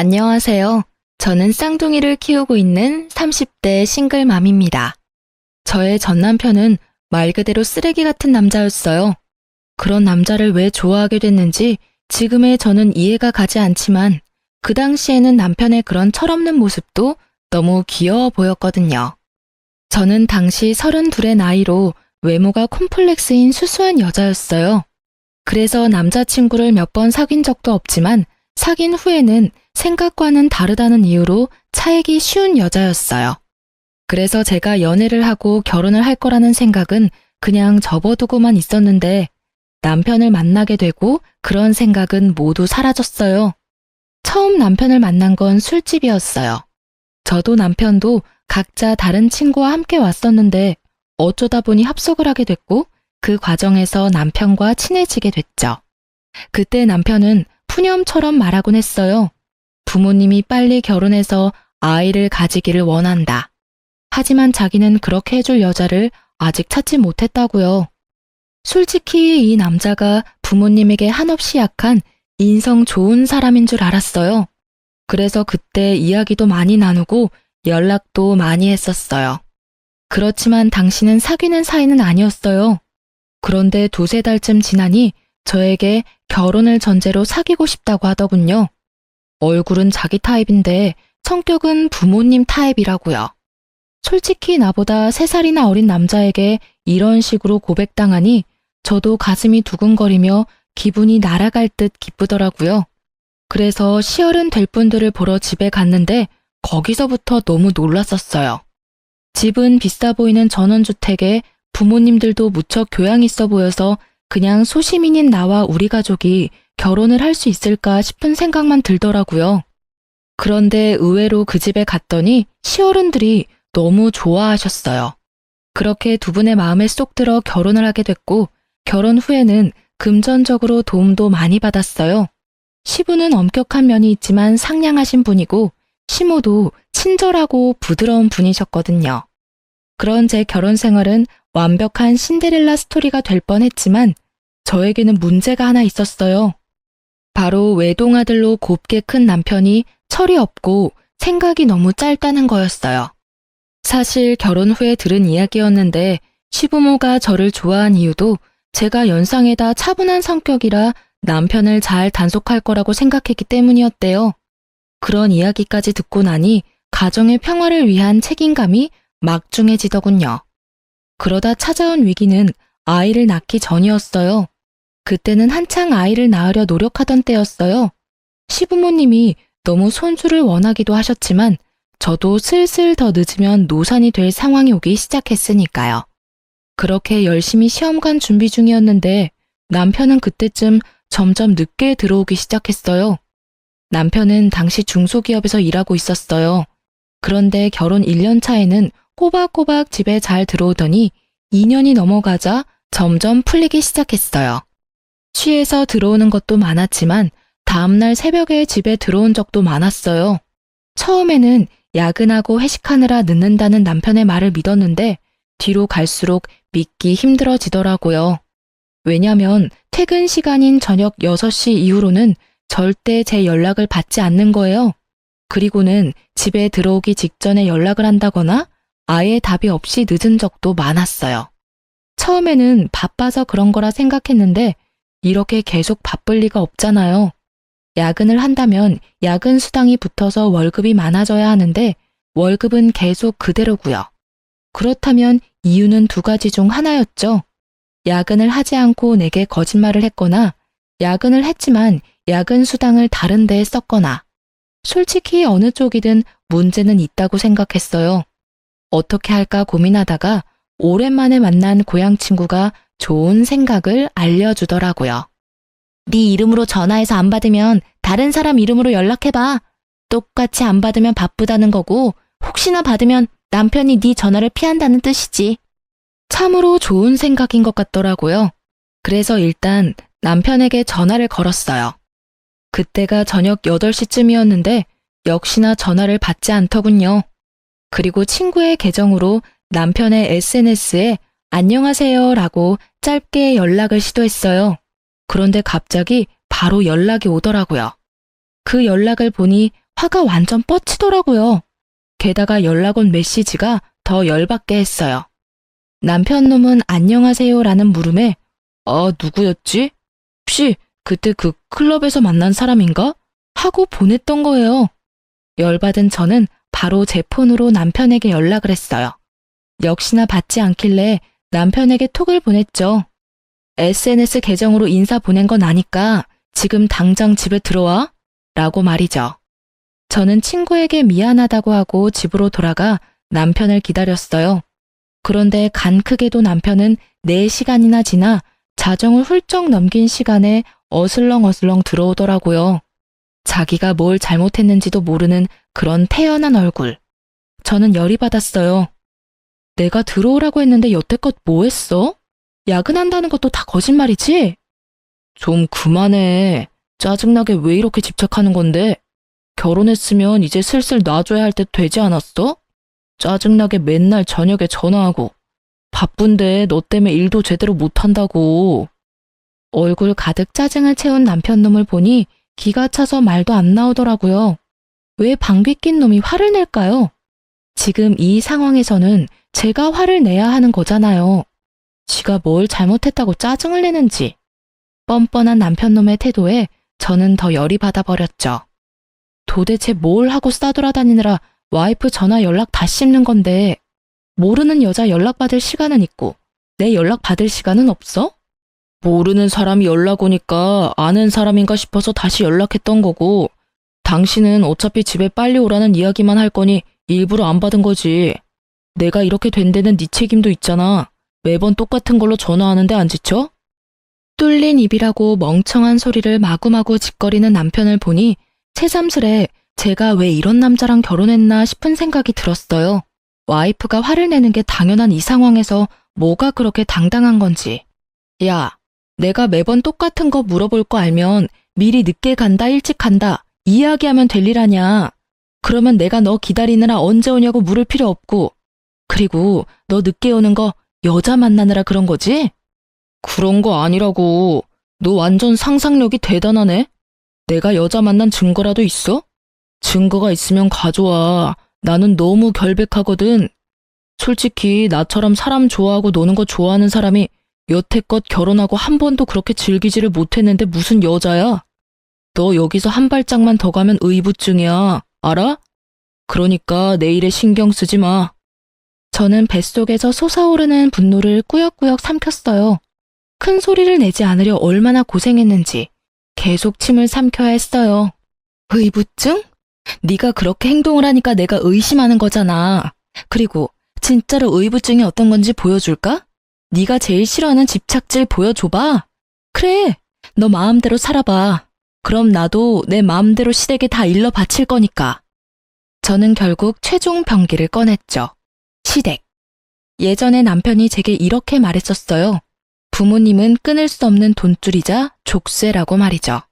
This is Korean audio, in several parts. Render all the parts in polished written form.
안녕하세요. 저는 쌍둥이를 키우고 있는 30대 싱글맘입니다. 저의 전 남편은 말 그대로 쓰레기 같은 남자였어요. 그런 남자를 왜 좋아하게 됐는지 지금의 저는 이해가 가지 않지만 그 당시에는 남편의 그런 철없는 모습도 너무 귀여워 보였거든요. 저는 당시 32의 나이로 외모가 콤플렉스인 수수한 여자였어요. 그래서 남자친구를 몇 번 사귄 적도 없지만 사귄 후에는 생각과는 다르다는 이유로 차이기 쉬운 여자였어요. 그래서 제가 연애를 하고 결혼을 할 거라는 생각은 그냥 접어두고만 있었는데 남편을 만나게 되고 그런 생각은 모두 사라졌어요. 처음 남편을 만난 건 술집이었어요. 저도 남편도 각자 다른 친구와 함께 왔었는데 어쩌다 보니 합석을 하게 됐고 그 과정에서 남편과 친해지게 됐죠. 그때 남편은 푸념처럼 말하곤 했어요. 부모님이 빨리 결혼해서 아이를 가지기를 원한다. 하지만 자기는 그렇게 해줄 여자를 아직 찾지 못했다고요. 솔직히 이 남자가 부모님에게 한없이 약한 인성 좋은 사람인 줄 알았어요. 그래서 그때 이야기도 많이 나누고 연락도 많이 했었어요. 그렇지만 당신은 사귀는 사이는 아니었어요. 그런데 두세 달쯤 지나니 저에게 결혼을 전제로 사귀고 싶다고 하더군요. 얼굴은 자기 타입인데 성격은 부모님 타입이라고요. 솔직히 나보다 3살이나 어린 남자에게 이런 식으로 고백당하니 저도 가슴이 두근거리며 기분이 날아갈 듯 기쁘더라고요. 그래서 시어른 될 분들을 보러 집에 갔는데 거기서부터 너무 놀랐었어요. 집은 비싸 보이는 전원주택에 부모님들도 무척 교양 있어 보여서 그냥 소시민인 나와 우리 가족이 결혼을 할 수 있을까 싶은 생각만 들더라고요. 그런데 의외로 그 집에 갔더니 시어른들이 너무 좋아하셨어요. 그렇게 두 분의 마음에 쏙 들어 결혼을 하게 됐고 결혼 후에는 금전적으로 도움도 많이 받았어요. 시부는 엄격한 면이 있지만 상냥하신 분이고 시모도 친절하고 부드러운 분이셨거든요. 그런 제 결혼 생활은 완벽한 신데렐라 스토리가 될 뻔했지만 저에게는 문제가 하나 있었어요. 바로 외동아들로 곱게 큰 남편이 철이 없고 생각이 너무 짧다는 거였어요. 사실 결혼 후에 들은 이야기였는데 시부모가 저를 좋아한 이유도 제가 연상에다 차분한 성격이라 남편을 잘 단속할 거라고 생각했기 때문이었대요. 그런 이야기까지 듣고 나니 가정의 평화를 위한 책임감이 막중해지더군요. 그러다 찾아온 위기는 아이를 낳기 전이었어요. 그때는 한창 아이를 낳으려 노력하던 때였어요. 시부모님이 너무 손주를 원하기도 하셨지만 저도 슬슬 더 늦으면 노산이 될 상황이 오기 시작했으니까요. 그렇게 열심히 시험관 준비 중이었는데 남편은 그때쯤 점점 늦게 들어오기 시작했어요. 남편은 당시 중소기업에서 일하고 있었어요. 그런데 결혼 1년 차에는 꼬박꼬박 집에 잘 들어오더니 2년이 넘어가자 점점 풀리기 시작했어요. 취해서 들어오는 것도 많았지만 다음날 새벽에 집에 들어온 적도 많았어요. 처음에는 야근하고 회식하느라 늦는다는 남편의 말을 믿었는데 뒤로 갈수록 믿기 힘들어지더라고요. 왜냐면 퇴근 시간인 저녁 6시 이후로는 절대 제 연락을 받지 않는 거예요. 그리고는 집에 들어오기 직전에 연락을 한다거나 아예 답이 없이 늦은 적도 많았어요. 처음에는 바빠서 그런 거라 생각했는데 이렇게 계속 바쁠 리가 없잖아요. 야근을 한다면 야근 수당이 붙어서 월급이 많아져야 하는데 월급은 계속 그대로고요. 그렇다면 이유는 2가지 중 하나였죠. 야근을 하지 않고 내게 거짓말을 했거나 야근을 했지만 야근 수당을 다른 데에 썼거나 솔직히 어느 쪽이든 문제는 있다고 생각했어요. 어떻게 할까 고민하다가 오랜만에 만난 고향 친구가 좋은 생각을 알려주더라고요. 네 이름으로 전화해서 안 받으면 다른 사람 이름으로 연락해봐. 똑같이 안 받으면 바쁘다는 거고 혹시나 받으면 남편이 네 전화를 피한다는 뜻이지. 참으로 좋은 생각인 것 같더라고요. 그래서 일단 남편에게 전화를 걸었어요. 그때가 저녁 8시쯤이었는데 역시나 전화를 받지 않더군요. 그리고 친구의 계정으로 남편의 SNS에 안녕하세요 라고 짧게 연락을 시도했어요. 그런데 갑자기 바로 연락이 오더라고요. 그 연락을 보니 화가 완전 뻗치더라고요. 게다가 연락 온 메시지가 더 열받게 했어요. 남편 놈은 안녕하세요라는 물음에 누구였지? 혹시 그때 그 클럽에서 만난 사람인가? 하고 보냈던 거예요. 열받은 저는 바로 제 폰으로 남편에게 연락을 했어요. 역시나 받지 않길래 남편에게 톡을 보냈죠. SNS 계정으로 인사 보낸 건 아니까 지금 당장 집에 들어와? 라고 말이죠. 저는 친구에게 미안하다고 하고 집으로 돌아가 남편을 기다렸어요. 그런데 간 크게도 남편은 4시간이나 지나 자정을 훌쩍 넘긴 시간에 어슬렁어슬렁 들어오더라고요. 자기가 뭘 잘못했는지도 모르는 그런 태연한 얼굴. 저는 열이 받았어요. 내가 들어오라고 했는데 여태껏 뭐 했어? 야근한다는 것도 다 거짓말이지? 좀 그만해. 짜증나게 왜 이렇게 집착하는 건데? 결혼했으면 이제 슬슬 놔줘야 할 때 되지 않았어? 짜증나게 맨날 저녁에 전화하고. 바쁜데 너 때문에 일도 제대로 못한다고. 얼굴 가득 짜증을 채운 남편 놈을 보니 기가 차서 말도 안 나오더라고요. 왜 방귀 낀 놈이 화를 낼까요? 지금 이 상황에서는 제가 화를 내야 하는 거잖아요. 지가 뭘 잘못했다고 짜증을 내는지. 뻔뻔한 남편 놈의 태도에 저는 더 열이 받아버렸죠. 도대체 뭘 하고 싸돌아다니느라 와이프 전화 연락 다 씹는 건데 모르는 여자 연락받을 시간은 있고 내 연락받을 시간은 없어? 모르는 사람이 연락 오니까 아는 사람인가 싶어서 다시 연락했던 거고 당신은 어차피 집에 빨리 오라는 이야기만 할 거니 일부러 안 받은 거지. 내가 이렇게 된 데는 네 책임도 있잖아. 매번 똑같은 걸로 전화하는데 안 지쳐? 뚫린 입이라고 멍청한 소리를 마구마구 짓거리는 남편을 보니 새삼스레 제가 왜 이런 남자랑 결혼했나 싶은 생각이 들었어요. 와이프가 화를 내는 게 당연한 이 상황에서 뭐가 그렇게 당당한 건지. 야, 내가 매번 똑같은 거 물어볼 거 알면 미리 늦게 간다 일찍 간다 이야기하면 될 일 아냐. 그러면 내가 너 기다리느라 언제 오냐고 물을 필요 없고. 그리고 너 늦게 오는 거 여자 만나느라 그런 거지? 그런 거 아니라고. 너 완전 상상력이 대단하네. 내가 여자 만난 증거라도 있어? 증거가 있으면 가져와. 나는 너무 결백하거든. 솔직히 나처럼 사람 좋아하고 노는 거 좋아하는 사람이 여태껏 결혼하고 한 번도 그렇게 즐기지를 못했는데 무슨 여자야? 너 여기서 한 발짝만 더 가면 의부증이야. 알아? 그러니까 내 일에 신경 쓰지 마. 저는 뱃속에서 솟아오르는 분노를 꾸역꾸역 삼켰어요. 큰 소리를 내지 않으려 얼마나 고생했는지 계속 침을 삼켜야 했어요. 의부증? 네가 그렇게 행동을 하니까 내가 의심하는 거잖아. 그리고 진짜로 의부증이 어떤 건지 보여줄까? 네가 제일 싫어하는 집착질 보여줘봐. 그래, 너 마음대로 살아봐. 그럼 나도 내 마음대로 시댁에 다 일러 바칠 거니까. 저는 결국 최종 병기를 꺼냈죠. 시댁. 예전에 남편이 제게 이렇게 말했었어요. 부모님은 끊을 수 없는 돈줄이자 족쇄라고 말이죠.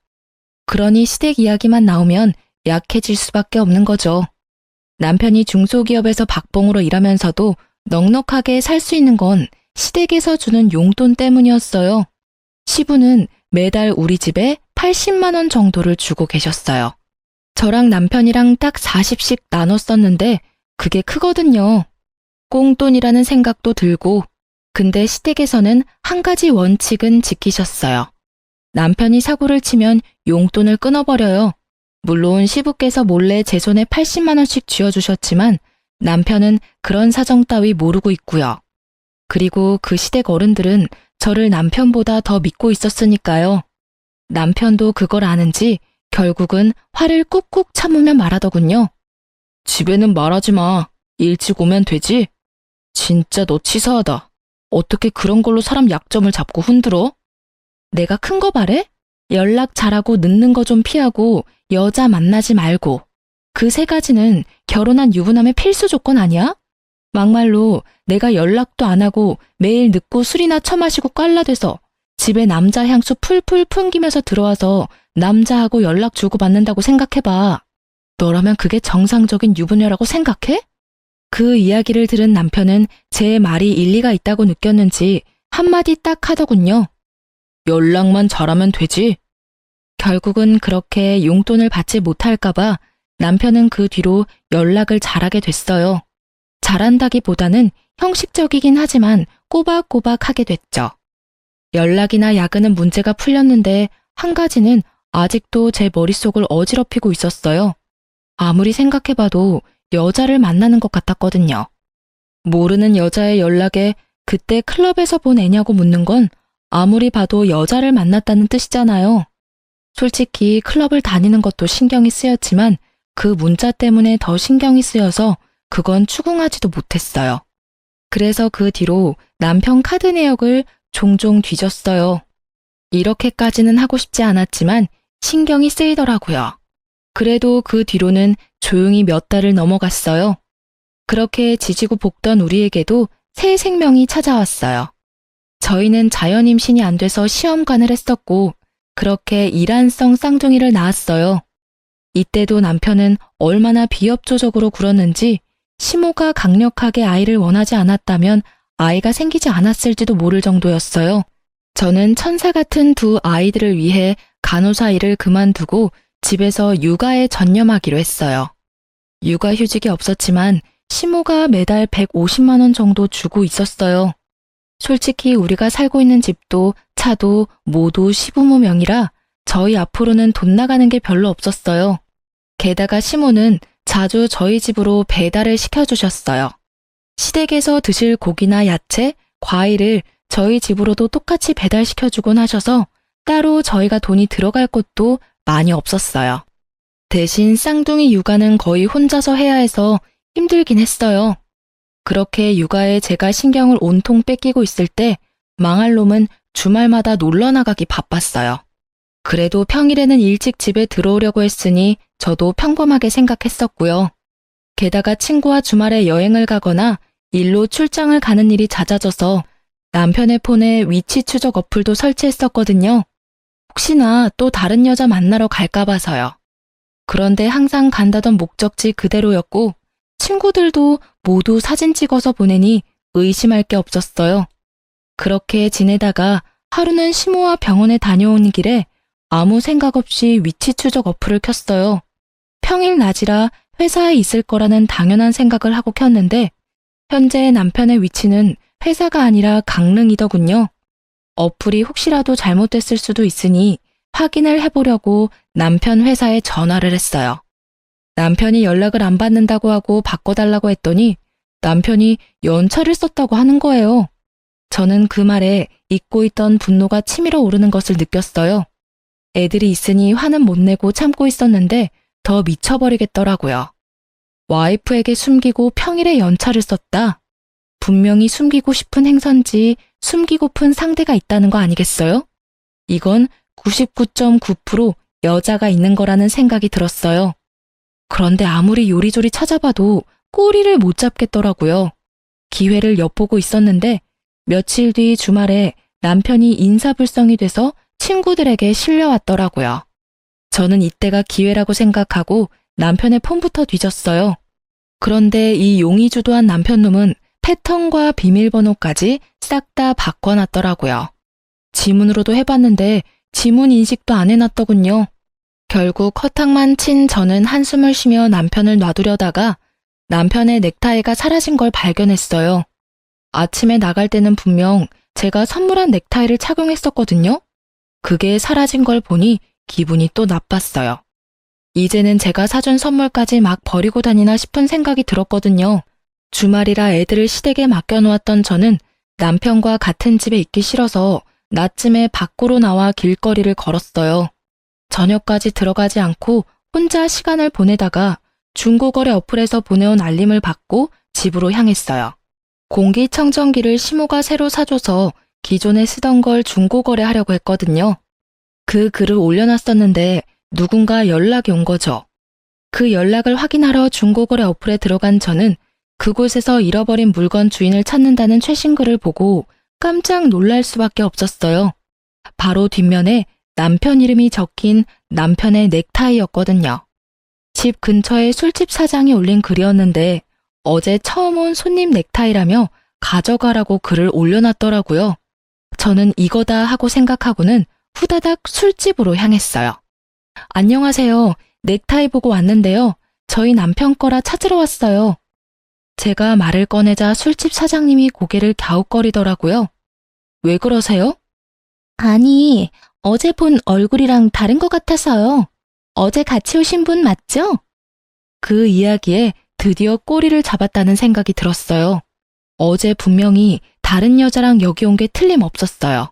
그러니 시댁 이야기만 나오면 약해질 수밖에 없는 거죠. 남편이 중소기업에서 박봉으로 일하면서도 넉넉하게 살 수 있는 건 시댁에서 주는 용돈 때문이었어요. 시부는 매달 우리 집에 80만 원 정도를 주고 계셨어요. 저랑 남편이랑 딱 40씩 나눠 썼는데 그게 크거든요. 꽁돈이라는 생각도 들고, 근데 시댁에서는 한 가지 원칙은 지키셨어요. 남편이 사고를 치면 용돈을 끊어버려요. 물론 시부께서 몰래 제 손에 80만 원씩 쥐어주셨지만 남편은 그런 사정 따위 모르고 있고요. 그리고 그 시댁 어른들은 저를 남편보다 더 믿고 있었으니까요. 남편도 그걸 아는지 결국은 화를 꾹꾹 참으며 말하더군요. 집에는 말하지 마. 일찍 오면 되지? 진짜 너 치사하다. 어떻게 그런 걸로 사람 약점을 잡고 흔들어? 내가 큰 거 바래? 연락 잘하고 늦는 거 좀 피하고 여자 만나지 말고. 그 3가지는 결혼한 유부남의 필수 조건 아니야? 막말로 내가 연락도 안 하고 매일 늦고 술이나 처마시고 꽐라돼서 집에 남자 향수 풀풀 풍기면서 들어와서 남자하고 연락 주고받는다고 생각해봐. 너라면 그게 정상적인 유부녀라고 생각해? 그 이야기를 들은 남편은 제 말이 일리가 있다고 느꼈는지 한마디 딱 하더군요. 연락만 잘하면 되지. 결국은 그렇게 용돈을 받지 못할까봐 남편은 그 뒤로 연락을 잘하게 됐어요. 잘한다기보다는 형식적이긴 하지만 꼬박꼬박 하게 됐죠. 연락이나 야근은 문제가 풀렸는데 한 가지는 아직도 제 머릿속을 어지럽히고 있었어요. 아무리 생각해봐도 여자를 만나는 것 같았거든요. 모르는 여자의 연락에 그때 클럽에서 본 애냐고 묻는 건 아무리 봐도 여자를 만났다는 뜻이잖아요. 솔직히 클럽을 다니는 것도 신경이 쓰였지만 그 문자 때문에 더 신경이 쓰여서 그건 추궁하지도 못했어요. 그래서 그 뒤로 남편 카드 내역을 종종 뒤졌어요. 이렇게까지는 하고 싶지 않았지만 신경이 쓰이더라고요. 그래도 그 뒤로는 조용히 몇 달을 넘어갔어요. 그렇게 지지고 볶던 우리에게도 새 생명이 찾아왔어요. 저희는 자연 임신이 안 돼서 시험관을 했었고 그렇게 이란성 쌍둥이를 낳았어요. 이때도 남편은 얼마나 비협조적으로 굴었는지 시모가 강력하게 아이를 원하지 않았다면 아이가 생기지 않았을지도 모를 정도였어요. 저는 천사 같은 두 아이들을 위해 간호사 일을 그만두고 집에서 육아에 전념하기로 했어요. 육아휴직이 없었지만 시모가 매달 150만 원 정도 주고 있었어요. 솔직히 우리가 살고 있는 집도 차도 모두 시부모 명의라 저희 앞으로는 돈 나가는 게 별로 없었어요. 게다가 시모는 자주 저희 집으로 배달을 시켜주셨어요. 시댁에서 드실 고기나 야채, 과일을 저희 집으로도 똑같이 배달시켜주곤 하셔서 따로 저희가 돈이 들어갈 것도 많이 없었어요. 대신 쌍둥이 육아는 거의 혼자서 해야 해서 힘들긴 했어요. 그렇게 육아에 제가 신경을 온통 뺏기고 있을 때 망할 놈은 주말마다 놀러 나가기 바빴어요. 그래도 평일에는 일찍 집에 들어오려고 했으니 저도 평범하게 생각했었고요. 게다가 친구와 주말에 여행을 가거나 일로 출장을 가는 일이 잦아져서 남편의 폰에 위치 추적 어플도 설치했었거든요. 혹시나 또 다른 여자 만나러 갈까 봐서요. 그런데 항상 간다던 목적지 그대로였고 친구들도 모두 사진 찍어서 보내니 의심할 게 없었어요. 그렇게 지내다가 하루는 시모와 병원에 다녀오는 길에 아무 생각 없이 위치 추적 어플을 켰어요. 평일 낮이라 회사에 있을 거라는 당연한 생각을 하고 켰는데 현재 남편의 위치는 회사가 아니라 강릉이더군요. 어플이 혹시라도 잘못됐을 수도 있으니 확인을 해보려고 남편 회사에 전화를 했어요. 남편이 연락을 안 받는다고 하고 바꿔달라고 했더니 남편이 연차를 썼다고 하는 거예요. 저는 그 말에 잊고 있던 분노가 치밀어 오르는 것을 느꼈어요. 애들이 있으니 화는 못 내고 참고 있었는데 더 미쳐버리겠더라고요. 와이프에게 숨기고 평일에 연차를 썼다. 분명히 숨기고 싶은 행선지 숨기고픈 상대가 있다는 거 아니겠어요? 이건 99.9% 여자가 있는 거라는 생각이 들었어요. 그런데 아무리 요리조리 찾아봐도 꼬리를 못 잡겠더라고요. 기회를 엿보고 있었는데 며칠 뒤 주말에 남편이 인사불성이 돼서 친구들에게 실려왔더라고요. 저는 이때가 기회라고 생각하고 남편의 폰부터 뒤졌어요. 그런데 이 용의주도한 남편놈은 패턴과 비밀번호까지 싹 다 바꿔놨더라고요. 지문으로도 해봤는데 지문 인식도 안 해놨더군요. 결국 허탕만 친 저는 한숨을 쉬며 남편을 놔두려다가 남편의 넥타이가 사라진 걸 발견했어요. 아침에 나갈 때는 분명 제가 선물한 넥타이를 착용했었거든요. 그게 사라진 걸 보니 기분이 또 나빴어요. 이제는 제가 사준 선물까지 막 버리고 다니나 싶은 생각이 들었거든요. 주말이라 애들을 시댁에 맡겨놓았던 저는 남편과 같은 집에 있기 싫어서 낮쯤에 밖으로 나와 길거리를 걸었어요. 저녁까지 들어가지 않고 혼자 시간을 보내다가 중고거래 어플에서 보내온 알림을 받고 집으로 향했어요. 공기청정기를 시모가 새로 사줘서 기존에 쓰던 걸 중고거래하려고 했거든요. 그 글을 올려놨었는데 누군가 연락이 온 거죠. 그 연락을 확인하러 중고거래 어플에 들어간 저는 그곳에서 잃어버린 물건 주인을 찾는다는 최신 글을 보고 깜짝 놀랄 수밖에 없었어요. 바로 뒷면에 남편 이름이 적힌 남편의 넥타이였거든요. 집 근처에 술집 사장이 올린 글이었는데 어제 처음 온 손님 넥타이라며 가져가라고 글을 올려놨더라고요. 저는 이거다 하고 생각하고는 후다닥 술집으로 향했어요. 안녕하세요. 넥타이 보고 왔는데요. 저희 남편 거라 찾으러 왔어요. 제가 말을 꺼내자 술집 사장님이 고개를 갸웃거리더라고요. 왜 그러세요? 아니, 어제 본 얼굴이랑 다른 것 같아서요. 어제 같이 오신 분 맞죠? 그 이야기에 드디어 꼬리를 잡았다는 생각이 들었어요. 어제 분명히 다른 여자랑 여기 온 게 틀림없었어요.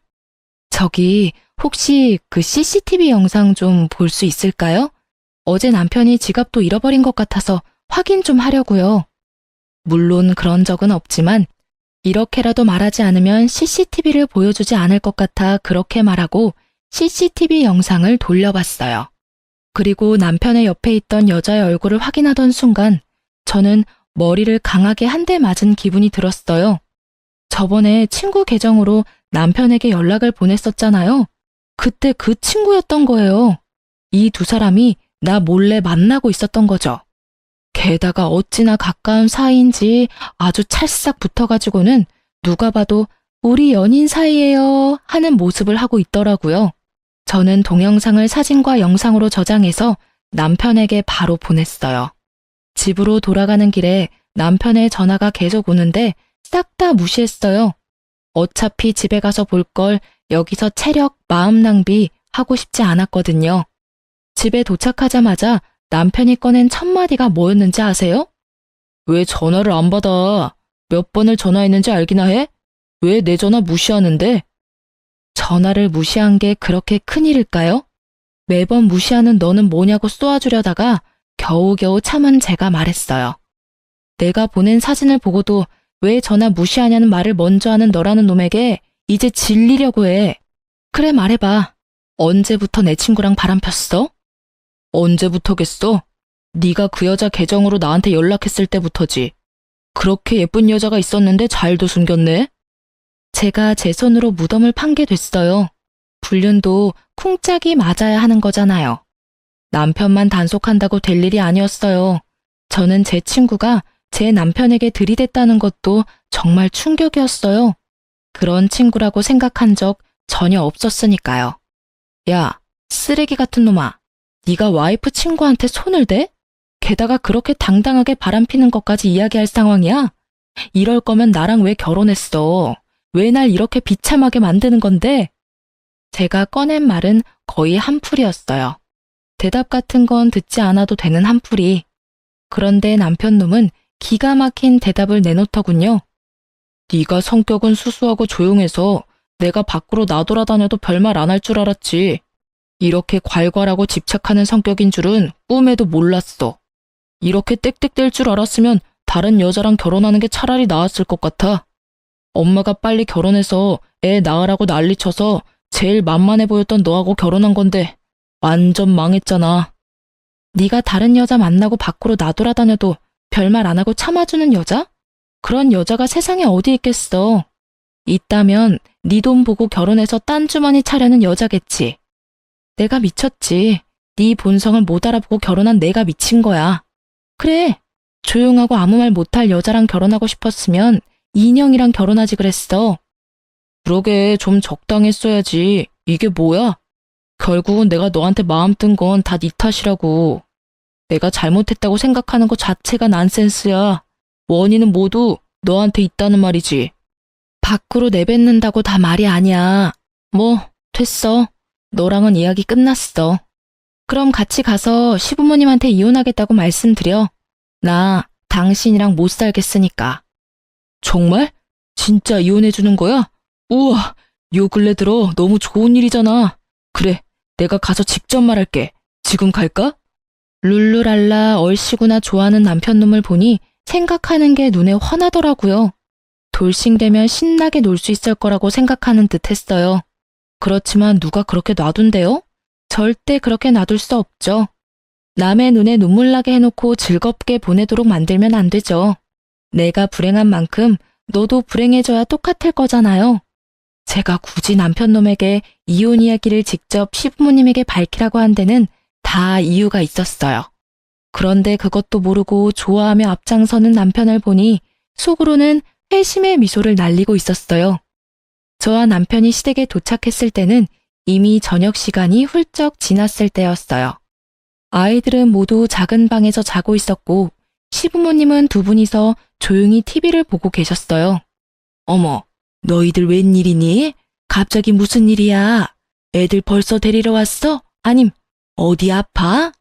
저기 혹시 그 CCTV 영상 좀 볼 수 있을까요? 어제 남편이 지갑도 잃어버린 것 같아서 확인 좀 하려고요. 물론 그런 적은 없지만 이렇게라도 말하지 않으면 CCTV를 보여주지 않을 것 같아 그렇게 말하고 CCTV 영상을 돌려봤어요. 그리고 남편의 옆에 있던 여자의 얼굴을 확인하던 순간 저는 머리를 강하게 한 대 맞은 기분이 들었어요. 저번에 친구 계정으로 남편에게 연락을 보냈었잖아요. 그때 그 친구였던 거예요. 이 두 사람이 나 몰래 만나고 있었던 거죠. 게다가 어찌나 가까운 사이인지 아주 찰싹 붙어가지고는 누가 봐도 우리 연인 사이예요 하는 모습을 하고 있더라고요. 저는 동영상을 사진과 영상으로 저장해서 남편에게 바로 보냈어요. 집으로 돌아가는 길에 남편의 전화가 계속 오는데 싹 다 무시했어요. 어차피 집에 가서 볼 걸 여기서 체력, 마음 낭비 하고 싶지 않았거든요. 집에 도착하자마자 남편이 꺼낸 첫 마디가 뭐였는지 아세요? 왜 전화를 안 받아? 몇 번을 전화했는지 알기나 해? 왜 내 전화 무시하는데? 전화를 무시한 게 그렇게 큰일일까요? 매번 무시하는 너는 뭐냐고 쏘아주려다가 겨우겨우 참은 제가 말했어요. 내가 보낸 사진을 보고도 왜 전화 무시하냐는 말을 먼저 하는 너라는 놈에게 이제 질리려고 해. 그래 말해봐. 언제부터 내 친구랑 바람 폈어? 언제부터겠어? 네가 그 여자 계정으로 나한테 연락했을 때부터지. 그렇게 예쁜 여자가 있었는데 잘도 숨겼네? 제가 제 손으로 무덤을 판 게 됐어요. 불륜도 쿵짝이 맞아야 하는 거잖아요. 남편만 단속한다고 될 일이 아니었어요. 저는 제 친구가 제 남편에게 들이댔다는 것도 정말 충격이었어요. 그런 친구라고 생각한 적 전혀 없었으니까요. 야, 쓰레기 같은 놈아. 네가 와이프 친구한테 손을 대? 게다가 그렇게 당당하게 바람피는 것까지 이야기할 상황이야? 이럴 거면 나랑 왜 결혼했어? 왜 날 이렇게 비참하게 만드는 건데? 제가 꺼낸 말은 거의 한풀이었어요. 대답 같은 건 듣지 않아도 되는 한풀이. 그런데 남편 놈은 기가 막힌 대답을 내놓더군요. 네가 성격은 수수하고 조용해서 내가 밖으로 나돌아다녀도 별말 안 할 줄 알았지. 이렇게 괄괄하고 집착하는 성격인 줄은 꿈에도 몰랐어. 이렇게 땡땡댈 줄 알았으면 다른 여자랑 결혼하는 게 차라리 나았을 것 같아. 엄마가 빨리 결혼해서 애 낳으라고 난리쳐서 제일 만만해 보였던 너하고 결혼한 건데 완전 망했잖아. 네가 다른 여자 만나고 밖으로 나돌아다녀도 별말 안 하고 참아주는 여자? 그런 여자가 세상에 어디 있겠어. 있다면 네 돈 보고 결혼해서 딴 주머니 차려는 여자겠지. 내가 미쳤지. 네 본성을 못 알아보고 결혼한 내가 미친 거야. 그래, 조용하고 아무 말 못할 여자랑 결혼하고 싶었으면 인형이랑 결혼하지 그랬어. 그러게 좀 적당했어야지. 이게 뭐야? 결국은 내가 너한테 마음 뜬 건 다 네 탓이라고. 내가 잘못했다고 생각하는 것 자체가 난센스야. 원인은 모두 너한테 있다는 말이지. 밖으로 내뱉는다고 다 말이 아니야. 뭐 됐어. 너랑은 이야기 끝났어. 그럼 같이 가서 시부모님한테 이혼하겠다고 말씀드려. 나 당신이랑 못 살겠으니까. 정말? 진짜 이혼해주는 거야? 우와, 요 근래 들어 너무 좋은 일이잖아. 그래, 내가 가서 직접 말할게. 지금 갈까? 룰루랄라 얼씨구나 좋아하는 남편놈을 보니 생각하는 게 눈에 환하더라고요. 돌싱되면 신나게 놀 수 있을 거라고 생각하는 듯 했어요. 그렇지만 누가 그렇게 놔둔대요? 절대 그렇게 놔둘 수 없죠. 남의 눈에 눈물 나게 해놓고 즐겁게 보내도록 만들면 안 되죠. 내가 불행한 만큼 너도 불행해져야 똑같을 거잖아요. 제가 굳이 남편놈에게 이혼 이야기를 직접 시부모님에게 밝히라고 한 데는 다 이유가 있었어요. 그런데 그것도 모르고 좋아하며 앞장서는 남편을 보니 속으로는 회심의 미소를 날리고 있었어요. 저와 남편이 시댁에 도착했을 때는 이미 저녁 시간이 훌쩍 지났을 때였어요. 아이들은 모두 작은 방에서 자고 있었고 시부모님은 두 분이서 조용히 TV를 보고 계셨어요. 어머, 너희들 웬일이니? 갑자기 무슨 일이야? 애들 벌써 데리러 왔어? 아님, 어디 아파?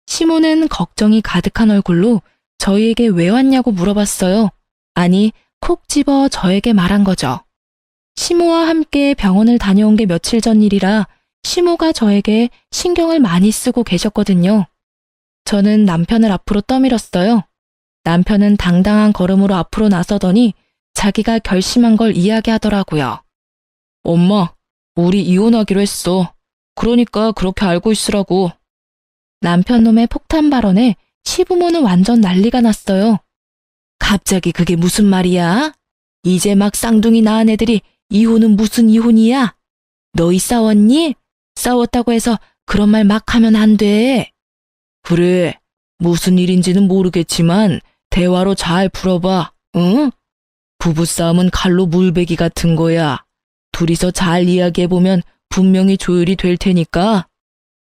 시모는 걱정이 가득한 얼굴로 저희에게 왜 왔냐고 물어봤어요. 아니, 콕 집어 저에게 말한 거죠. 시모와 함께 병원을 다녀온 게 며칠 전 일이라 시모가 저에게 신경을 많이 쓰고 계셨거든요. 저는 남편을 앞으로 떠밀었어요. 남편은 당당한 걸음으로 앞으로 나서더니 자기가 결심한 걸 이야기하더라고요. 엄마, 우리 이혼하기로 했어. 그러니까 그렇게 알고 있으라고. 남편 놈의 폭탄 발언에 시부모는 완전 난리가 났어요. 갑자기 그게 무슨 말이야? 이제 막 쌍둥이 낳은 애들이 이혼은 무슨 이혼이야? 너희 싸웠니? 싸웠다고 해서 그런 말 막 하면 안 돼. 그래, 무슨 일인지는 모르겠지만 대화로 잘 풀어봐, 응? 부부싸움은 칼로 물베기 같은 거야. 둘이서 잘 이야기해보면 분명히 조율이 될 테니까.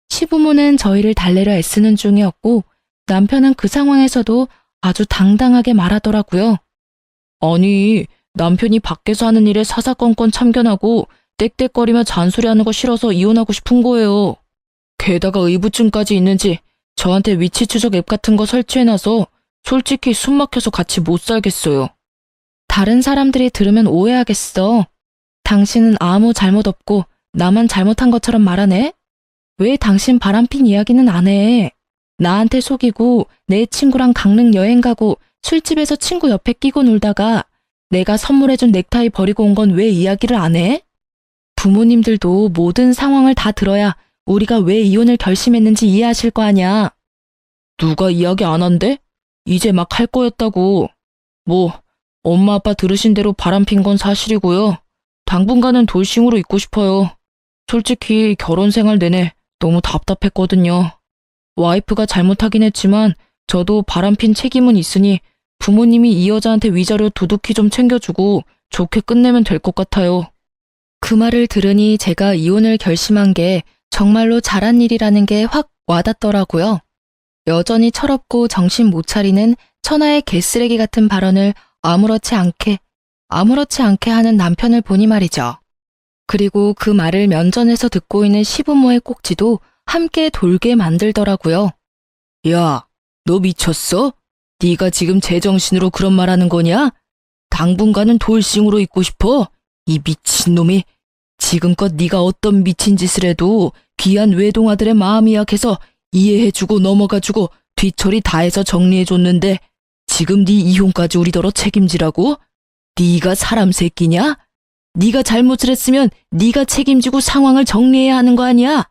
시부모는 저희를 달래려 애쓰는 중이었고 남편은 그 상황에서도 아주 당당하게 말하더라고요. 아니, 남편이 밖에서 하는 일에 사사건건 참견하고 떽떽거리며 잔소리하는 거 싫어서 이혼하고 싶은 거예요. 게다가 의부증까지 있는지 저한테 위치 추적 앱 같은 거 설치해놔서 솔직히 숨 막혀서 같이 못 살겠어요. 다른 사람들이 들으면 오해하겠어. 당신은 아무 잘못 없고 나만 잘못한 것처럼 말하네? 왜 당신 바람핀 이야기는 안 해? 나한테 속이고 내 친구랑 강릉 여행 가고 술집에서 친구 옆에 끼고 놀다가 내가 선물해준 넥타이 버리고 온 건 왜 이야기를 안 해? 부모님들도 모든 상황을 다 들어야 우리가 왜 이혼을 결심했는지 이해하실 거 아냐. 누가 이야기 안 한대? 이제 막 할 거였다고. 뭐 엄마 아빠 들으신 대로 바람핀 건 사실이고요. 당분간은 돌싱으로 있고 싶어요. 솔직히 결혼 생활 내내 너무 답답했거든요. 와이프가 잘못하긴 했지만 저도 바람핀 책임은 있으니 부모님이 이 여자한테 위자료 두둑히 좀 챙겨주고 좋게 끝내면 될 것 같아요. 그 말을 들으니 제가 이혼을 결심한 게 정말로 잘한 일이라는 게 확 와닿더라고요. 여전히 철없고 정신 못 차리는 천하의 개쓰레기 같은 발언을 아무렇지 않게 하는 남편을 보니 말이죠. 그리고 그 말을 면전에서 듣고 있는 시부모의 꼭지도 함께 돌게 만들더라고요. 야, 너 미쳤어? 네가 지금 제정신으로 그런 말 하는 거냐? 당분간은 돌싱으로 있고 싶어? 이 미친놈이. 지금껏 네가 어떤 미친 짓을 해도 귀한 외동아들의 마음이 약해서 이해해주고 넘어가주고 뒤처리 다 해서 정리해줬는데 지금 네 이혼까지 우리더러 책임지라고? 네가 사람 새끼냐? 네가 잘못을 했으면 네가 책임지고 상황을 정리해야 하는 거 아니야?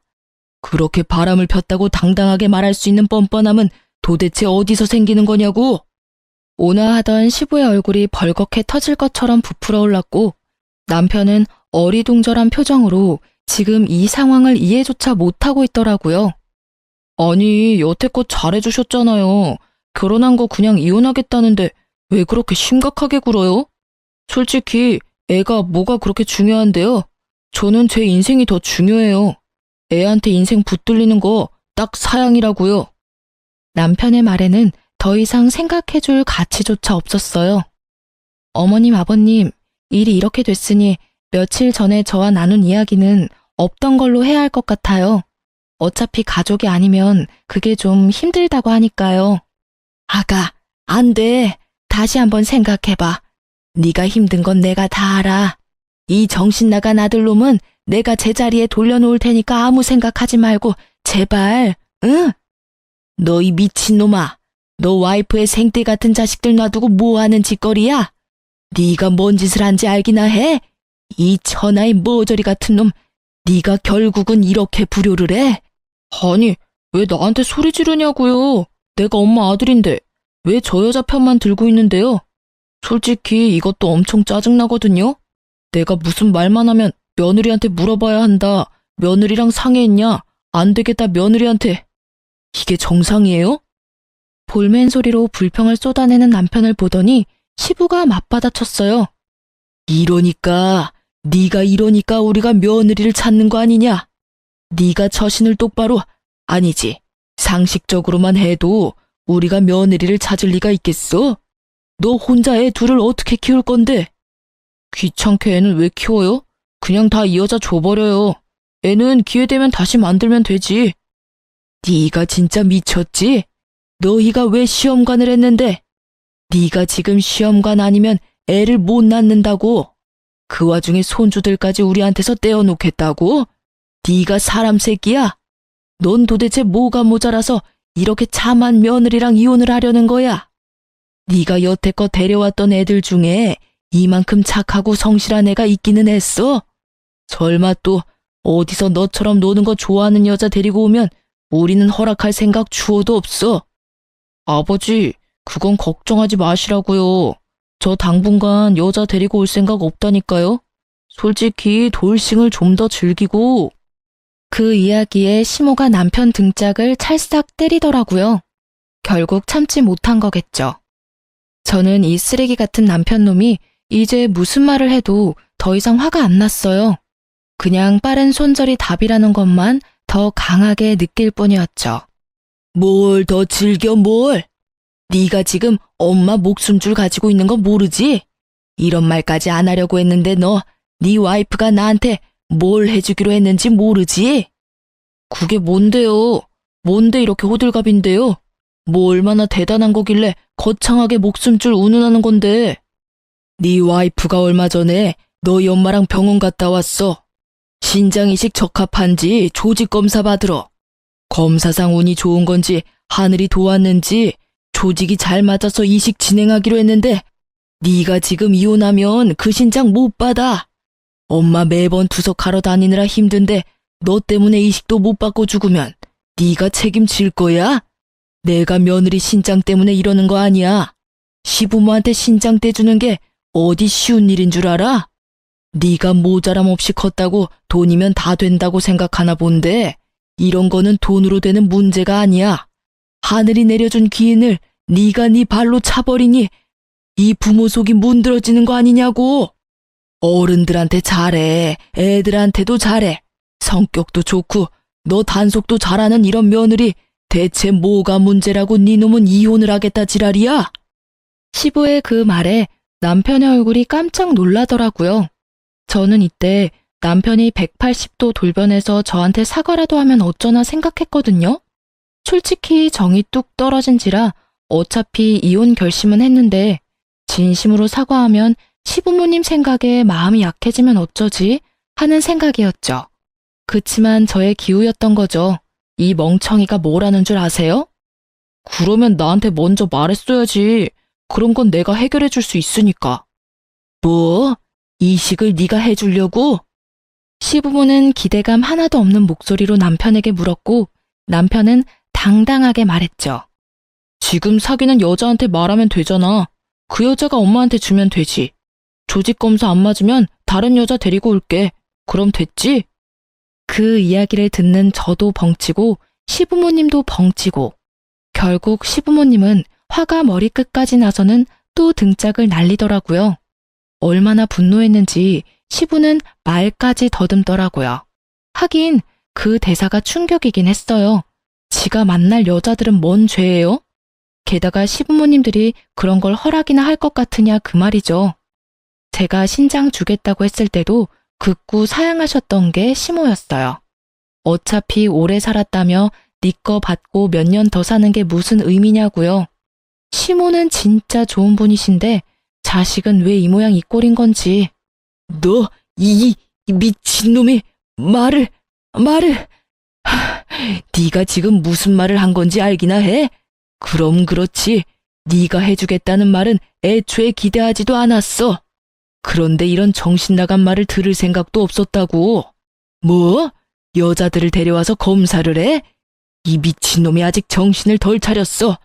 그렇게 바람을 폈다고 당당하게 말할 수 있는 뻔뻔함은 도대체 어디서 생기는 거냐고? 온화하던 시부의 얼굴이 벌겋게 터질 것처럼 부풀어 올랐고 남편은 어리둥절한 표정으로 지금 이 상황을 이해조차 못하고 있더라고요. 아니, 여태껏 잘해주셨잖아요. 결혼한 거 그냥 이혼하겠다는데 왜 그렇게 심각하게 굴어요? 솔직히 애가 뭐가 그렇게 중요한데요? 저는 제 인생이 더 중요해요. 애한테 인생 붙들리는 거 딱 사양이라고요. 남편의 말에는 더 이상 생각해줄 가치조차 없었어요. 어머님, 아버님, 일이 이렇게 됐으니 며칠 전에 저와 나눈 이야기는 없던 걸로 해야 할 것 같아요. 어차피 가족이 아니면 그게 좀 힘들다고 하니까요. 아가, 안 돼. 다시 한번 생각해봐. 네가 힘든 건 내가 다 알아. 이 정신 나간 아들놈은 내가 제자리에 돌려놓을 테니까 아무 생각하지 말고 제발, 응? 너 이 미친놈아. 너 와이프의 생떼 같은 자식들 놔두고 뭐하는 짓거리야? 네가 뭔 짓을 한지 알기나 해? 이 천하의 머저리 같은 놈, 네가 결국은 이렇게 불효를 해? 아니, 왜 나한테 소리 지르냐고요? 내가 엄마 아들인데 왜 저 여자 편만 들고 있는데요? 솔직히 이것도 엄청 짜증나거든요? 내가 무슨 말만 하면 며느리한테 물어봐야 한다. 며느리랑 상의했냐? 안 되겠다 며느리한테. 이게 정상이에요? 볼멘 소리로 불평을 쏟아내는 남편을 보더니 시부가 맞받아쳤어요. 네가 이러니까 우리가 며느리를 찾는 거 아니냐? 네가 처신을 똑바로, 아니지, 상식적으로만 해도 우리가 며느리를 찾을 리가 있겠어? 너 혼자 애 둘을 어떻게 키울 건데? 귀찮게 애는 왜 키워요? 그냥 다 이 여자 줘버려요. 애는 기회 되면 다시 만들면 되지. 네가 진짜 미쳤지? 너희가 왜 시험관을 했는데? 네가 지금 시험관 아니면 애를 못 낳는다고? 그 와중에 손주들까지 우리한테서 떼어놓겠다고? 네가 사람 새끼야? 넌 도대체 뭐가 모자라서 이렇게 참한 며느리랑 이혼을 하려는 거야? 네가 여태껏 데려왔던 애들 중에 이만큼 착하고 성실한 애가 있기는 했어? 설마 또 어디서 너처럼 노는 거 좋아하는 여자 데리고 오면 우리는 허락할 생각 추호도 없어. 아버지, 그건 걱정하지 마시라고요. 저 당분간 여자 데리고 올 생각 없다니까요. 솔직히 돌싱을 좀 더 즐기고. 그 이야기에 시모가 남편 등짝을 찰싹 때리더라고요. 결국 참지 못한 거겠죠. 저는 이 쓰레기 같은 남편 놈이 이제 무슨 말을 해도 더 이상 화가 안 났어요. 그냥 빠른 손절이 답이라는 것만 더 강하게 느낄 뿐이었죠. 뭘 더 즐겨 뭘? 네가 지금 엄마 목숨줄 가지고 있는 거 모르지? 이런 말까지 안 하려고 했는데 네 와이프가 나한테 뭘 해주기로 했는지 모르지? 그게 뭔데요? 뭔데 이렇게 호들갑인데요? 뭐 얼마나 대단한 거길래 거창하게 목숨줄 운운하는 건데? 네 와이프가 얼마 전에 너희 엄마랑 병원 갔다 왔어. 신장이식 적합한지 조직 검사 받으러. 검사상 운이 좋은 건지 하늘이 도왔는지 조직이 잘 맞아서 이식 진행하기로 했는데 네가 지금 이혼하면 그 신장 못 받아. 엄마 매번 투석하러 다니느라 힘든데 너 때문에 이식도 못 받고 죽으면 네가 책임질 거야? 내가 며느리 신장 때문에 이러는 거 아니야. 시부모한테 신장 떼주는 게 어디 쉬운 일인 줄 알아? 네가 모자람 없이 컸다고 돈이면 다 된다고 생각하나 본데 이런 거는 돈으로 되는 문제가 아니야. 하늘이 내려준 기인을 네가 네 발로 차버리니 이 부모 속이 문드러지는 거 아니냐고. 어른들한테 잘해. 애들한테도 잘해. 성격도 좋고 너 단속도 잘하는 이런 며느리 대체 뭐가 문제라고 네 놈은 이혼을 하겠다 지랄이야? 시부의 그 말에 남편의 얼굴이 깜짝 놀라더라고요. 저는 이때 남편이 180도 돌변해서 저한테 사과라도 하면 어쩌나 생각했거든요. 솔직히 정이 뚝 떨어진지라 어차피 이혼 결심은 했는데 진심으로 사과하면 시부모님 생각에 마음이 약해지면 어쩌지 하는 생각이었죠. 그치만 저의 기우였던 거죠. 이 멍청이가 뭐라는 줄 아세요? 그러면 나한테 먼저 말했어야지. 그런 건 내가 해결해 줄 수 있으니까. 뭐? 이식을 네가 해주려고? 시부모는 기대감 하나도 없는 목소리로 남편에게 물었고 남편은 당당하게 말했죠. 지금 사귀는 여자한테 말하면 되잖아. 그 여자가 엄마한테 주면 되지. 조직 검사 안 맞으면 다른 여자 데리고 올게. 그럼 됐지? 그 이야기를 듣는 저도 벙치고 시부모님도 벙치고 결국 시부모님은 화가 머리끝까지 나서는 또 등짝을 날리더라고요. 얼마나 분노했는지 시부는 말까지 더듬더라고요. 하긴 그 대사가 충격이긴 했어요. 지가 만날 여자들은 뭔 죄예요? 게다가 시부모님들이 그런 걸 허락이나 할 것 같으냐 그 말이죠. 제가 신장 주겠다고 했을 때도 극구 사양하셨던 게 시모였어요. 어차피 오래 살았다며 네 거 받고 몇 년 더 사는 게 무슨 의미냐고요. 시모는 진짜 좋은 분이신데 자식은 왜 이 모양 이 꼴인 건지. 너 이 미친놈이 말을 네가 지금 무슨 말을 한 건지 알기나 해? 그럼 그렇지. 네가 해주겠다는 말은 애초에 기대하지도 않았어. 그런데 이런 정신 나간 말을 들을 생각도 없었다고. 뭐? 여자들을 데려와서 검사를 해? 이 미친놈이 아직 정신을 덜 차렸어.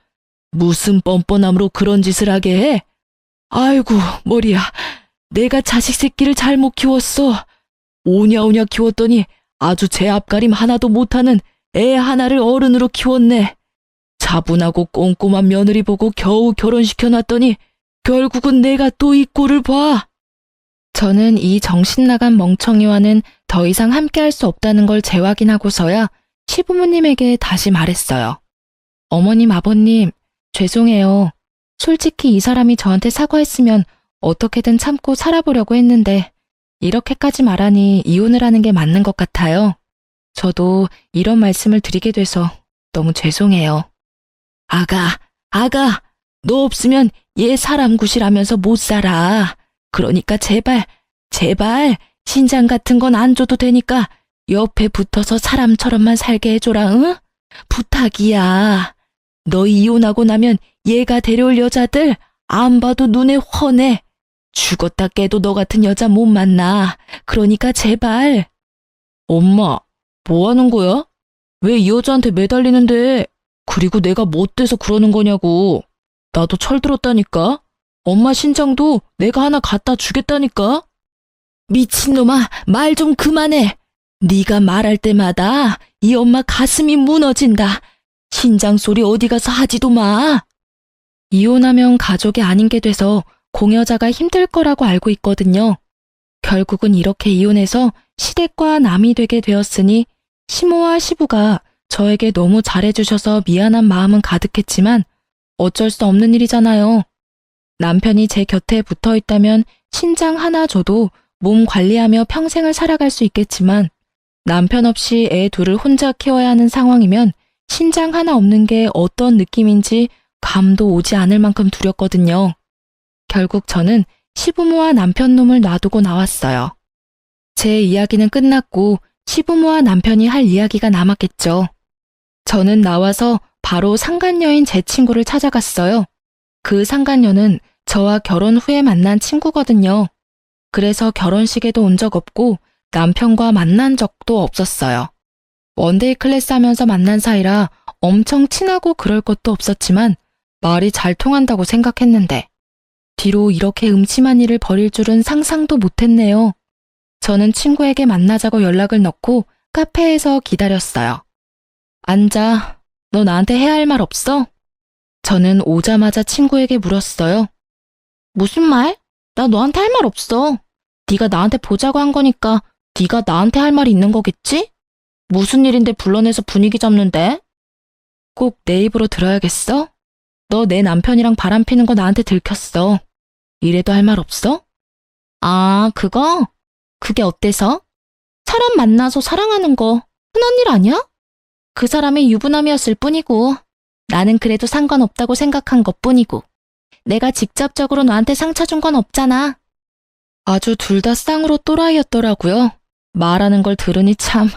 무슨 뻔뻔함으로 그런 짓을 하게 해? 아이고 머리야. 내가 자식 새끼를 잘못 키웠어. 오냐오냐 키웠더니 아주 제 앞가림 하나도 못하는 애 하나를 어른으로 키웠네. 차분하고 꼼꼼한 며느리 보고 겨우 결혼시켜놨더니 결국은 내가 또 이 꼴을 봐. 저는 이 정신나간 멍청이와는 더 이상 함께할 수 없다는 걸 재확인하고서야 시부모님에게 다시 말했어요. 어머님, 아버님, 죄송해요. 솔직히 이 사람이 저한테 사과했으면 어떻게든 참고 살아보려고 했는데 이렇게까지 말하니 이혼을 하는 게 맞는 것 같아요. 저도 이런 말씀을 드리게 돼서 너무 죄송해요. 아가, 너 없으면 얘 사람 구실하면서 못 살아. 그러니까 제발 신장 같은 건 안 줘도 되니까 옆에 붙어서 사람처럼만 살게 해줘라, 응? 부탁이야. 너 이혼하고 나면 얘가 데려올 여자들 안 봐도 눈에 훤해. 죽었다 깨도 너 같은 여자 못 만나. 그러니까 제발. 엄마, 뭐 하는 거야? 왜 이 여자한테 매달리는데? 그리고 내가 못돼서 그러는 거냐고. 나도 철들었다니까. 엄마 신장도 내가 하나 갖다 주겠다니까. 미친놈아, 말 좀 그만해. 네가 말할 때마다 이 엄마 가슴이 무너진다. 신장 소리 어디 가서 하지도 마. 이혼하면 가족이 아닌 게 돼서 공여자가 힘들 거라고 알고 있거든요. 결국은 이렇게 이혼해서 시댁과 남이 되게 되었으니 시모와 시부가 저에게 너무 잘해주셔서 미안한 마음은 가득했지만 어쩔 수 없는 일이잖아요. 남편이 제 곁에 붙어 있다면 신장 하나 줘도 몸 관리하며 평생을 살아갈 수 있겠지만 남편 없이 애 둘을 혼자 키워야 하는 상황이면 신장 하나 없는 게 어떤 느낌인지 감도 오지 않을 만큼 두렵거든요. 결국 저는 시부모와 남편 놈을 놔두고 나왔어요. 제 이야기는 끝났고 시부모와 남편이 할 이야기가 남았겠죠. 저는 나와서 바로 상간녀인 제 친구를 찾아갔어요. 그 상간녀는 저와 결혼 후에 만난 친구거든요. 그래서 결혼식에도 온 적 없고 남편과 만난 적도 없었어요. 원데이 클래스 하면서 만난 사이라 엄청 친하고 그럴 것도 없었지만 말이 잘 통한다고 생각했는데 뒤로 이렇게 음침한 일을 벌일 줄은 상상도 못했네요. 저는 친구에게 만나자고 연락을 넣고 카페에서 기다렸어요. 앉아. 너 나한테 해야 할 말 없어? 저는 오자마자 친구에게 물었어요. 무슨 말? 나 너한테 할 말 없어. 네가 나한테 보자고 한 거니까 네가 나한테 할 말이 있는 거겠지? 무슨 일인데 불러내서 분위기 잡는데? 꼭 내 입으로 들어야겠어? 너 내 남편이랑 바람 피는 거 나한테 들켰어. 이래도 할 말 없어? 아, 그거? 그게 어때서? 사람 만나서 사랑하는 거 흔한 일 아니야? 그 사람의 유부남이었을 뿐이고 나는 그래도 상관없다고 생각한 것뿐이고 내가 직접적으로 너한테 상처 준 건 없잖아. 아주 둘 다 쌍으로 또라이였더라고요. 말하는 걸 들으니 참.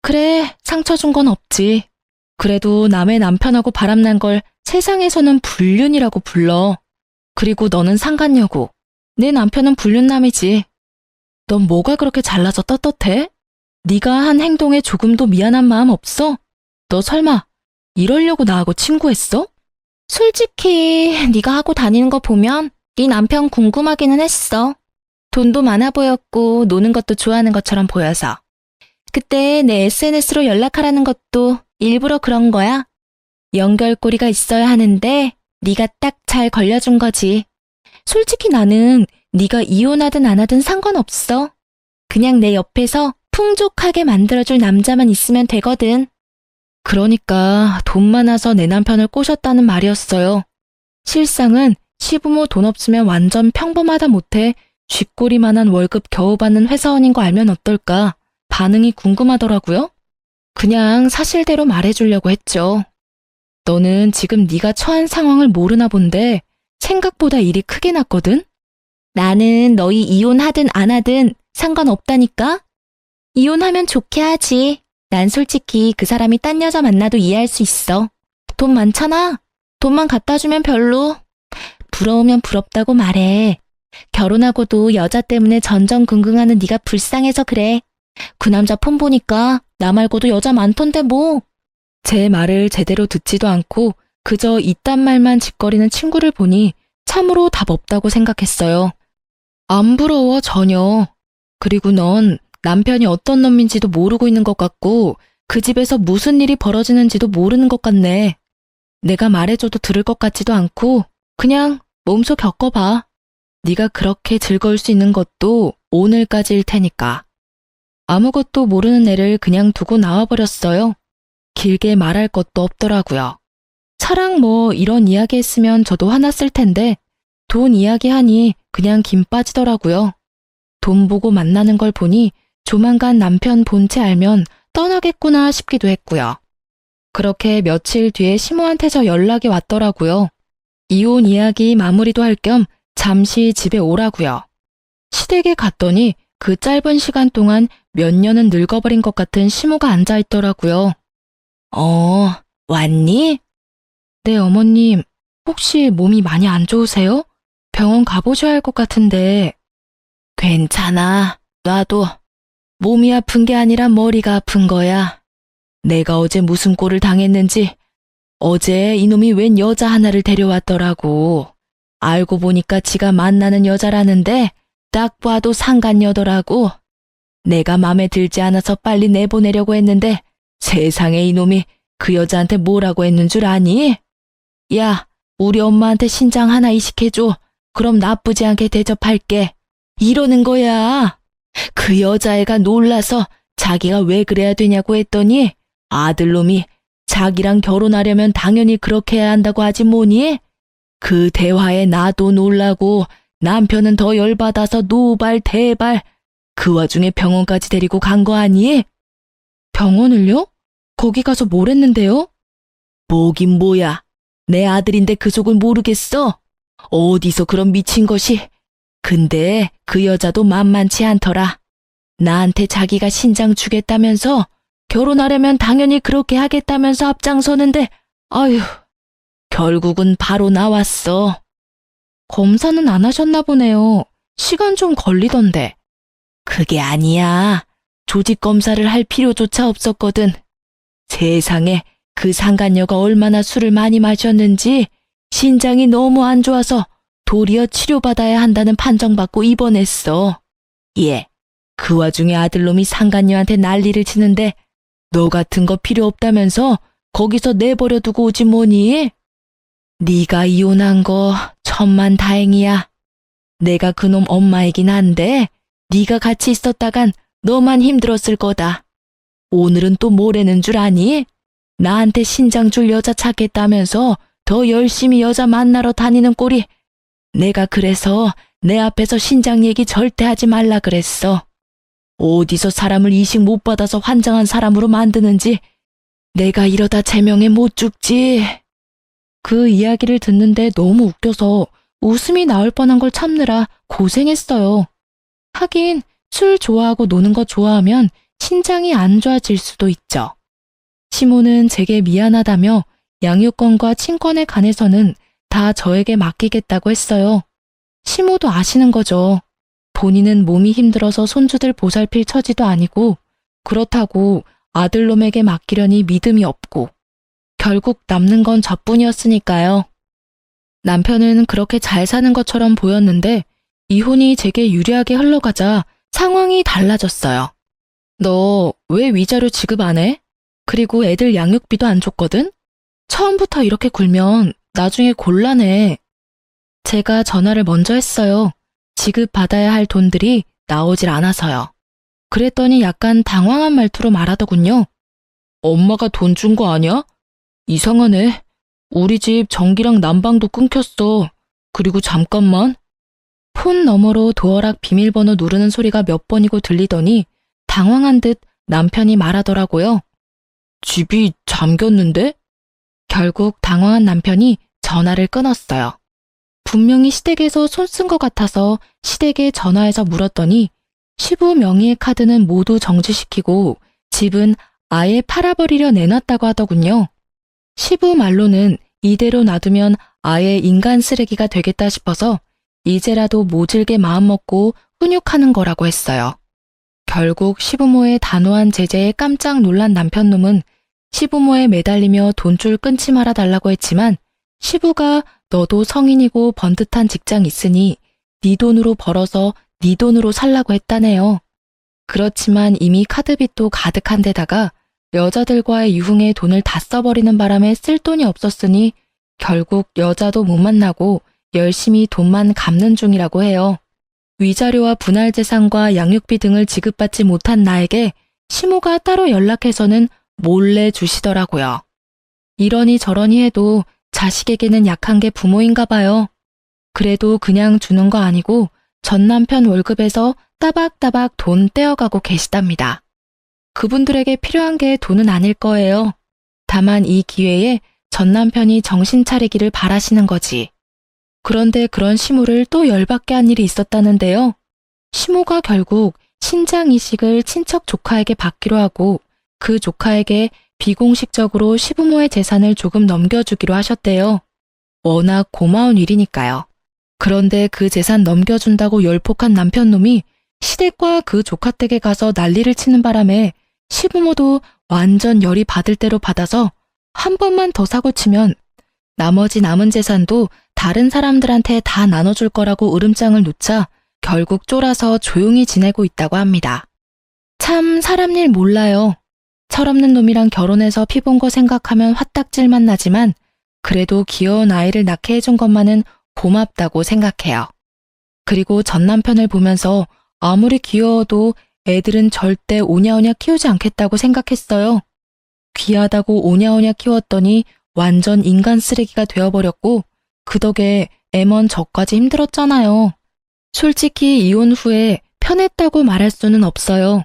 그래, 상처 준 건 없지. 그래도 남의 남편하고 바람난 걸 세상에서는 불륜이라고 불러. 그리고 너는 상간녀고 내 남편은 불륜남이지. 넌 뭐가 그렇게 잘나서 떳떳해? 네가 한 행동에 조금도 미안한 마음 없어? 너 설마 이러려고 나하고 친구했어? 솔직히 네가 하고 다니는 거 보면 네 남편 궁금하기는 했어. 돈도 많아 보였고 노는 것도 좋아하는 것처럼 보여서. 그때 내 SNS로 연락하라는 것도 일부러 그런 거야. 연결고리가 있어야 하는데 네가 딱 잘 걸려준 거지. 솔직히 나는 네가 이혼하든 안 하든 상관없어. 그냥 내 옆에서 풍족하게 만들어줄 남자만 있으면 되거든. 그러니까 돈 많아서 내 남편을 꼬셨다는 말이었어요. 실상은 시부모 돈 없으면 완전 평범하다 못해 쥐꼬리만한 월급 겨우 받는 회사원인 거 알면 어떨까? 반응이 궁금하더라고요. 그냥 사실대로 말해주려고 했죠. 너는 지금 네가 처한 상황을 모르나 본데 생각보다 일이 크게 났거든? 나는 너희 이혼하든 안 하든 상관없다니까? 이혼하면 좋게 하지. 난 솔직히 그 사람이 딴 여자 만나도 이해할 수 있어. 돈 많잖아. 돈만 갖다 주면 별로. 부러우면 부럽다고 말해. 결혼하고도 여자 때문에 전전긍긍하는 네가 불쌍해서 그래. 그 남자 폰 보니까 나 말고도 여자 많던데 뭐. 제 말을 제대로 듣지도 않고 그저 이딴 말만 짓거리는 친구를 보니 참으로 답 없다고 생각했어요. 안 부러워 전혀. 그리고 넌 남편이 어떤 놈인지도 모르고 있는 것 같고 그 집에서 무슨 일이 벌어지는지도 모르는 것 같네. 내가 말해줘도 들을 것 같지도 않고 그냥 몸소 겪어봐. 네가 그렇게 즐거울 수 있는 것도 오늘까지일 테니까. 아무것도 모르는 애를 그냥 두고 나와버렸어요. 길게 말할 것도 없더라고요. 차랑 뭐 이런 이야기 했으면 저도 화났을 텐데 돈 이야기하니 그냥 김 빠지더라고요. 돈 보고 만나는 걸 보니 조만간 남편 본체 알면 떠나겠구나 싶기도 했고요. 그렇게 며칠 뒤에 시모한테 저 연락이 왔더라고요. 이혼 이야기 마무리도 할 겸 잠시 집에 오라고요. 시댁에 갔더니 그 짧은 시간 동안 몇 년은 늙어버린 것 같은 시모가 앉아있더라고요. 왔니? 네, 어머님. 혹시 몸이 많이 안 좋으세요? 병원 가보셔야 할 것 같은데. 괜찮아. 나도 몸이 아픈 게 아니라 머리가 아픈 거야. 내가 어제 무슨 꼴을 당했는지 어제 이놈이 웬 여자 하나를 데려왔더라고. 알고 보니까 지가 만나는 여자라는데 딱 봐도 상간녀더라고. 내가 맘에 들지 않아서 빨리 내보내려고 했는데 세상에 이놈이 그 여자한테 뭐라고 했는 줄 아니? 야, 우리 엄마한테 신장 하나 이식해줘. 그럼 나쁘지 않게 대접할게. 이러는 거야. 그 여자애가 놀라서 자기가 왜 그래야 되냐고 했더니 아들놈이 자기랑 결혼하려면 당연히 그렇게 해야 한다고 하지 뭐니? 그 대화에 나도 놀라고 남편은 더 열받아서 노발 대발 그 와중에 병원까지 데리고 간 거 아니? 병원을요? 거기 가서 뭘 했는데요? 뭐긴 뭐야. 내 아들인데 그 속을 모르겠어? 어디서 그런 미친 것이. 근데 그 여자도 만만치 않더라. 나한테 자기가 신장 주겠다면서 결혼하려면 당연히 그렇게 하겠다면서 앞장서는데 아휴, 결국은 바로 나왔어. 검사는 안 하셨나 보네요. 시간 좀 걸리던데. 그게 아니야. 조직 검사를 할 필요조차 없었거든. 세상에 그 상간녀가 얼마나 술을 많이 마셨는지 신장이 너무 안 좋아서 도리어 치료받아야 한다는 판정받고 입원했어. 예, 그 와중에 아들놈이 상간녀한테 난리를 치는데 너 같은 거 필요 없다면서 거기서 내버려 두고 오지 뭐니? 네가 이혼한 거 천만 다행이야. 내가 그놈 엄마이긴 한데 네가 같이 있었다간 너만 힘들었을 거다. 오늘은 또 뭐라는 줄 아니? 나한테 신장 줄 여자 찾겠다면서 더 열심히 여자 만나러 다니는 꼴이. 내가 그래서 내 앞에서 신장 얘기 절대 하지 말라 그랬어. 어디서 사람을 이식 못 받아서 환장한 사람으로 만드는지 내가 이러다 제명에 못 죽지. 그 이야기를 듣는데 너무 웃겨서 웃음이 나올 뻔한 걸 참느라 고생했어요. 하긴 술 좋아하고 노는 거 좋아하면 신장이 안 좋아질 수도 있죠. 시모는 제게 미안하다며 양육권과 친권에 관해서는 다 저에게 맡기겠다고 했어요. 시모도 아시는 거죠. 본인은 몸이 힘들어서 손주들 보살필 처지도 아니고 그렇다고 아들놈에게 맡기려니 믿음이 없고 결국 남는 건 저뿐이었으니까요. 남편은 그렇게 잘 사는 것처럼 보였는데 이혼이 제게 유리하게 흘러가자 상황이 달라졌어요. 너 왜 위자료 지급 안 해? 그리고 애들 양육비도 안 줬거든? 처음부터 이렇게 굴면 나중에 곤란해. 제가 전화를 먼저 했어요. 지급받아야 할 돈들이 나오질 않아서요. 그랬더니 약간 당황한 말투로 말하더군요. 엄마가 돈 준 거 아니야? 이상하네. 우리 집 전기랑 난방도 끊겼어. 그리고 잠깐만. 폰 너머로 도어락 비밀번호 누르는 소리가 몇 번이고 들리더니 당황한 듯 남편이 말하더라고요. 집이 잠겼는데? 결국 당황한 남편이 전화를 끊었어요. 분명히 시댁에서 손 쓴 것 같아서 시댁에 전화해서 물었더니 시부 명의의 카드는 모두 정지시키고 집은 아예 팔아버리려 내놨다고 하더군요. 시부 말로는 이대로 놔두면 아예 인간 쓰레기가 되겠다 싶어서 이제라도 모질게 마음먹고 훈육하는 거라고 했어요. 결국 시부모의 단호한 제재에 깜짝 놀란 남편놈은 시부모에 매달리며 돈줄 끊지 말아 달라고 했지만 시부가 너도 성인이고 번듯한 직장 있으니 네 돈으로 벌어서 네 돈으로 살라고 했다네요. 그렇지만 이미 카드빚도 가득한 데다가 여자들과의 유흥에 돈을 다 써버리는 바람에 쓸 돈이 없었으니 결국 여자도 못 만나고 열심히 돈만 갚는 중이라고 해요. 위자료와 분할재산과 양육비 등을 지급받지 못한 나에게 시모가 따로 연락해서는 몰래 주시더라고요. 이러니 저러니 해도 자식에게는 약한 게 부모인가 봐요. 그래도 그냥 주는 거 아니고 전 남편 월급에서 따박따박 돈 떼어가고 계시답니다. 그분들에게 필요한 게 돈은 아닐 거예요. 다만 이 기회에 전 남편이 정신 차리기를 바라시는 거지. 그런데 그런 시무를 또 열받게 한 일이 있었다는데요. 시무가 결국 신장 이식을 친척 조카에게 받기로 하고 그 조카에게 비공식적으로 시부모의 재산을 조금 넘겨주기로 하셨대요. 워낙 고마운 일이니까요. 그런데 그 재산 넘겨준다고 열폭한 남편놈이 시댁과 그 조카 댁에 가서 난리를 치는 바람에 시부모도 완전 열이 받을 대로 받아서 한 번만 더 사고 치면 나머지 남은 재산도 다른 사람들한테 다 나눠줄 거라고 으름장을 놓자 결국 쫄아서 조용히 지내고 있다고 합니다. 참 사람 일 몰라요. 철없는 놈이랑 결혼해서 피 본 거 생각하면 화딱질만 나지만 그래도 귀여운 아이를 낳게 해준 것만은 고맙다고 생각해요. 그리고 전 남편을 보면서 아무리 귀여워도 애들은 절대 오냐오냐 키우지 않겠다고 생각했어요. 귀하다고 오냐오냐 키웠더니 완전 인간 쓰레기가 되어버렸고 그 덕에 애먼 저까지 힘들었잖아요. 솔직히 이혼 후에 편했다고 말할 수는 없어요.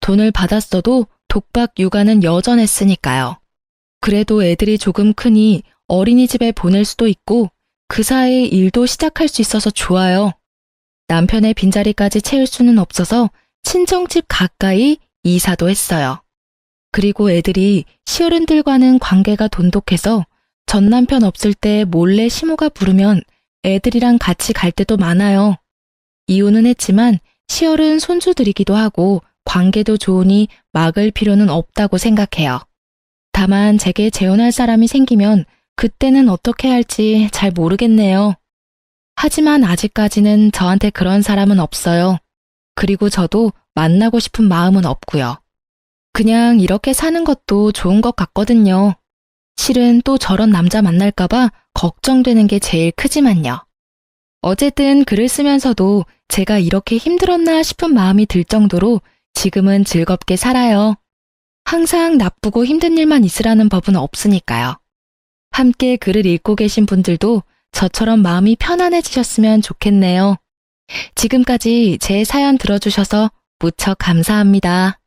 돈을 받았어도 독박 육아는 여전했으니까요. 그래도 애들이 조금 크니 어린이집에 보낼 수도 있고 그 사이에 일도 시작할 수 있어서 좋아요. 남편의 빈자리까지 채울 수는 없어서 친정집 가까이 이사도 했어요. 그리고 애들이 시어른들과는 관계가 돈독해서 전 남편 없을 때 몰래 시모가 부르면 애들이랑 같이 갈 때도 많아요. 이혼은 했지만 시어른 손주들이기도 하고 관계도 좋으니 막을 필요는 없다고 생각해요. 다만 제게 재혼할 사람이 생기면 그때는 어떻게 할지 잘 모르겠네요. 하지만 아직까지는 저한테 그런 사람은 없어요. 그리고 저도 만나고 싶은 마음은 없고요. 그냥 이렇게 사는 것도 좋은 것 같거든요. 실은 또 저런 남자 만날까봐 걱정되는 게 제일 크지만요. 어쨌든 글을 쓰면서도 제가 이렇게 힘들었나 싶은 마음이 들 정도로 지금은 즐겁게 살아요. 항상 나쁘고 힘든 일만 있으라는 법은 없으니까요. 함께 글을 읽고 계신 분들도 저처럼 마음이 편안해지셨으면 좋겠네요. 지금까지 제 사연 들어주셔서 무척 감사합니다.